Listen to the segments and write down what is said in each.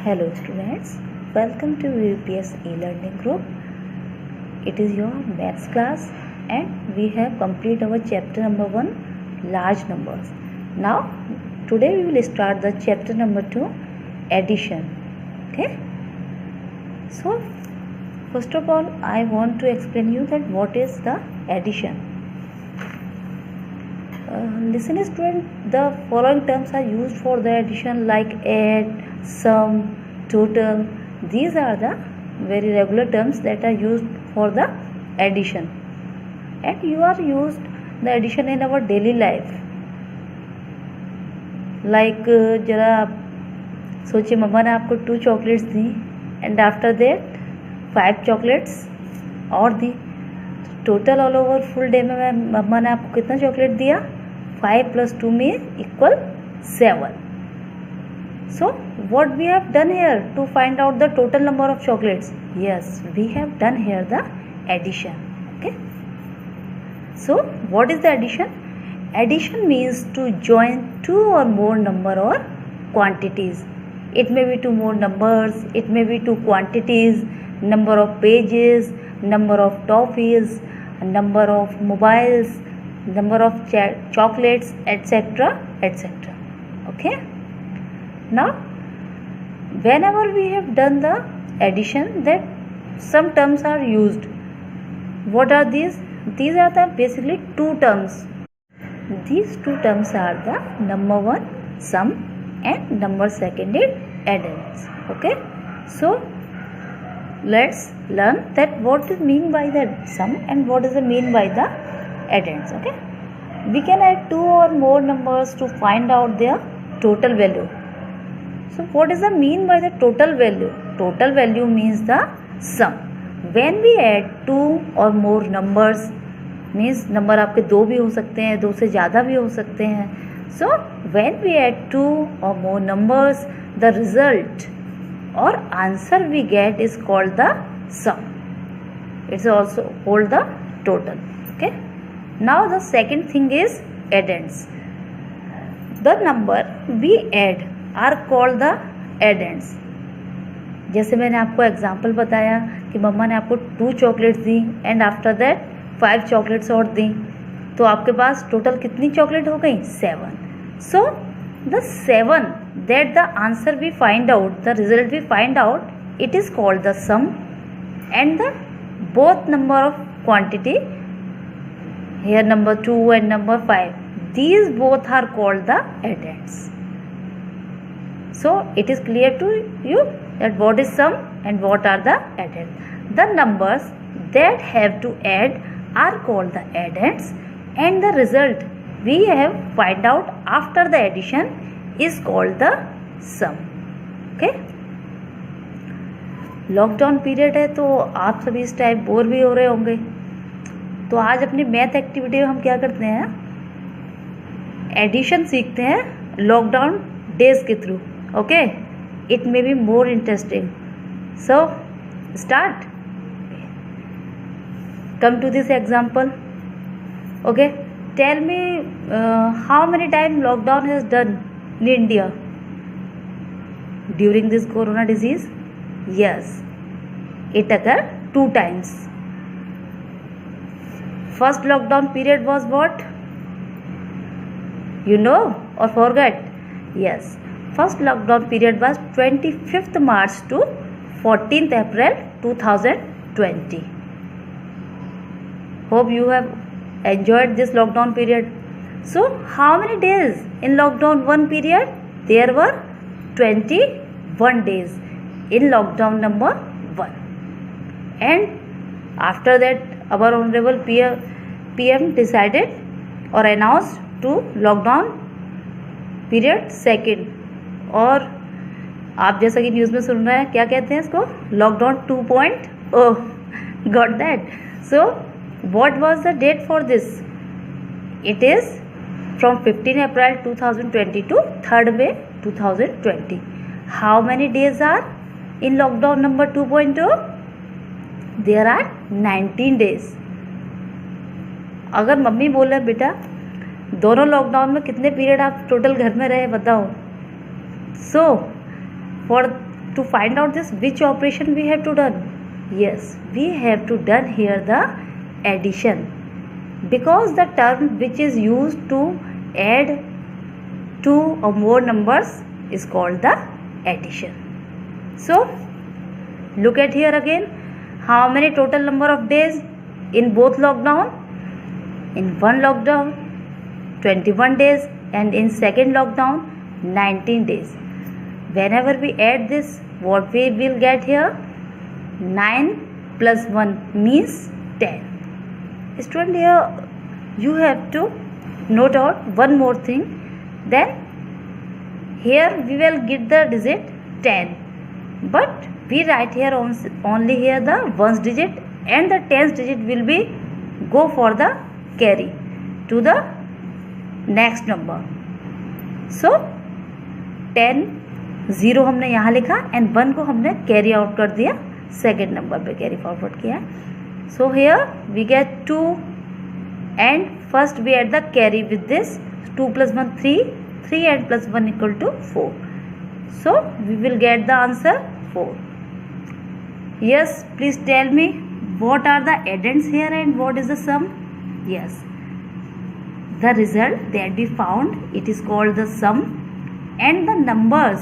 Hello students, welcome to UPS e-learning group. It is your maths class and we have completed our chapter number 1, large numbers. Now today we will start the chapter number 2, addition. Okay, so first of all I want to explain you that what is the addition. Listen student, the following terms are used for the addition like add, sum, total. These are the very regular terms that are used for the addition, and you are used the addition in our daily life. Like जरा आप सोचिए, मम्मा ने आपको 2 chocolates दी and after that 5 chocolates और दी. Total all over full day में मम्मा ने आपको कितना चॉकलेट दिया? 5 + 2 में equal 7. So what we have done here to find out the total number of chocolates? Yes, we have done here the addition. Okay, so what is the addition? Addition means to join 2 or more number or quantities. It may be 2 more numbers, it may be 2 quantities, number of pages, number of toffees, number of mobiles, number of chocolates, etc, etc. Okay, now whenever we have done the addition, that some terms are used. What are these? These are the basically 2 terms. These 2 terms are the number 1 sum and number 2 is addends. Okay, so let's learn that what is mean by the sum and what is the mean by the addends. Okay, we can add 2 or more numbers to find out their total value. So what is the mean by the total value? Total value means the sum. When we add 2 or more numbers, means number आपके 2 भी हो सकते हैं, 2 से ज़्यादा भी हो सकते हैं. So when we add 2 or more numbers, the result or answer we get is called the sum. It's also called the total. Okay, now the second thing is addends. The number we add are called the addends. जैसे मैंने आपको example बताया कि मम्मा ने आपको 2 chocolates दी and after that 5 chocolates और दी, तो आपके पास टोटल कितनी चॉकलेट हो गई? 7. So the 7 that the answer we find out, the result we find out, it is called the sum, and the both number of quantity here, number 2 and number 5, these both are called the addends. So it is clear to you that what is sum and what are the addends. The numbers that have to add are called the addends, and the result we have find out after the addition is called the sum. Okay, lockdown period है तो आप सभी इस time bore भी हो रहे होंगे, तो आज अपनी मैथ एक्टिविटी में हम क्या करते हैं? एडिशन सीखते हैं लॉकडाउन डेज के through. Okay, it may be more interesting. So start. Come to this example. Okay, tell me how many time lockdown has done in India during this corona disease? Yes, it occurred 2 times. First lockdown period was what? You know or forget? Yes, first lockdown period was 25th March to 14th April 2020. Hope you have enjoyed this lockdown period. So how many days in lockdown 1 period? There were 21 days in lockdown number 1, and after that our honorable PM decided or announced to lockdown period 2. और आप जैसा कि news में सुन रहे हैं, क्या कहते हैं इसको? Lockdown 2.0. Got that? So what was the date for this? It is from 15 April 2020 to 3rd May 2020. How many days are in lockdown number 2.0? There are 19 days. अगर मम्मी बोले बेटा दोनों लॉकडाउन में कितने पीरियड आप टोटल घर में रहे बताओ, so for to find out this, which operation we have to done? Yes, we have to done here the addition, because the term which is used to add two or more numbers is called the addition. So look at here again, how many total number of days in both lockdown? In one lockdown 21 days and in second lockdown 19 days. Whenever we add this, what we will get here? 9 plus 1 means 10. Student, here you have to note out one more thing. Then here we will get the digit 10, but we write here only here the ones digit, and the tens digit will be go for the carry to the next number. So 10 0 हमने यहाँ लिखा and 1 को हमने carry out कर दिया, second number पे carry forward किया. So here we get 2 and first we add the carry with this 2 plus 1 3 and plus 1 equal to 4. So we will get the answer 4. Yes, please tell me what are the addends here and what is the sum? Yes, the result that we found, it is called the sum, and the numbers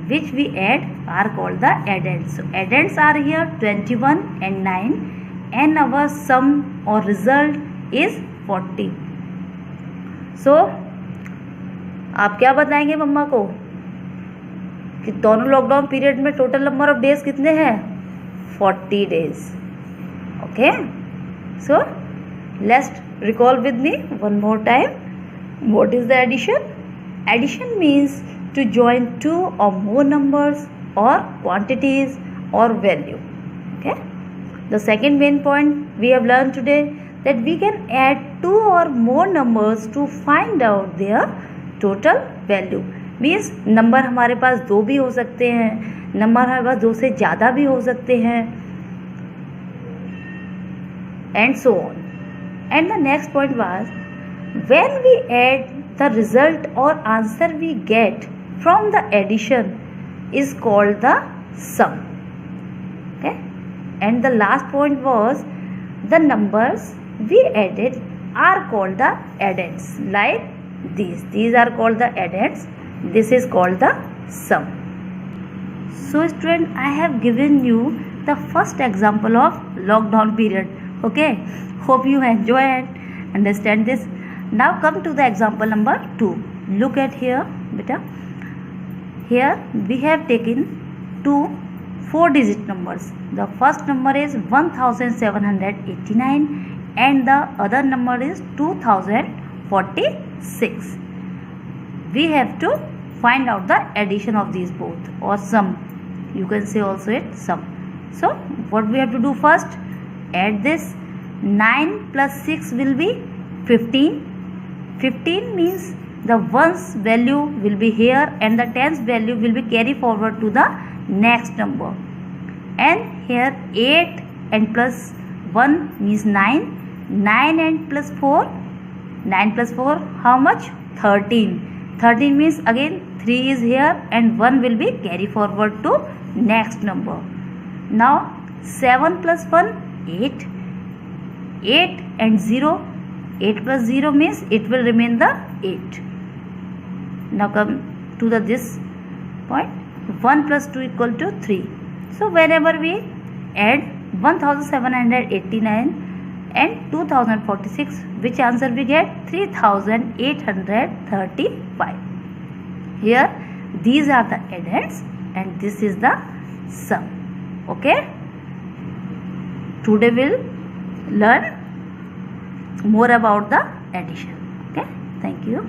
which we add are called the addends. So addends are here 21 and 9, and our sum or result is 40. So आप क्या बताएंगे मम्मा को कि दोनों lockdown period में total number of days कितने हैं? 40 days. Okay, so let's recall with me one more time. What is the addition? Addition means to join two or more numbers or quantities or value. Okay. The second main point we have learned today, that we can add two or more numbers to find out their total value. Means number हमारे पास दो भी हो सकते हैं, number हमारे पास दो से ज़्यादा भी हो सकते हैं, and so on. And the next point was, when we add, the result or answer we get from the addition is called the sum. Okay, and the last point was, the numbers we added are called the addends. Like these are called the addends, this is called the sum. So student, I have given you the first example of lockdown period. Okay, hope you enjoy and understand this. Now come to the example number 2. Look at here, beta. Here we have taken two 4-digit numbers. The first number is 1789 and the other number is 2046. We have to find out the addition of these both, or sum. You can say also it sum. So what we have to do first? Add this. 9 plus 6 will be 15. 15 means the ones value will be here and the tens value will be carried forward to the next number. And here 8 and plus 1 means 9. 9 and plus 4. 9 plus 4 how much? 13. 13 means again 3 is here and 1 will be carried forward to next number. Now 7 plus 1 8. 8 and 0. 8 plus 0 means it will remain the 8. Now come to this point. 1 plus 2 equal to 3. So whenever we add 1789 and 2046, which answer we get? 3835. Here these are the addends and this is the sum. Okay, today we'll learn more about the addition. Okay, thank you.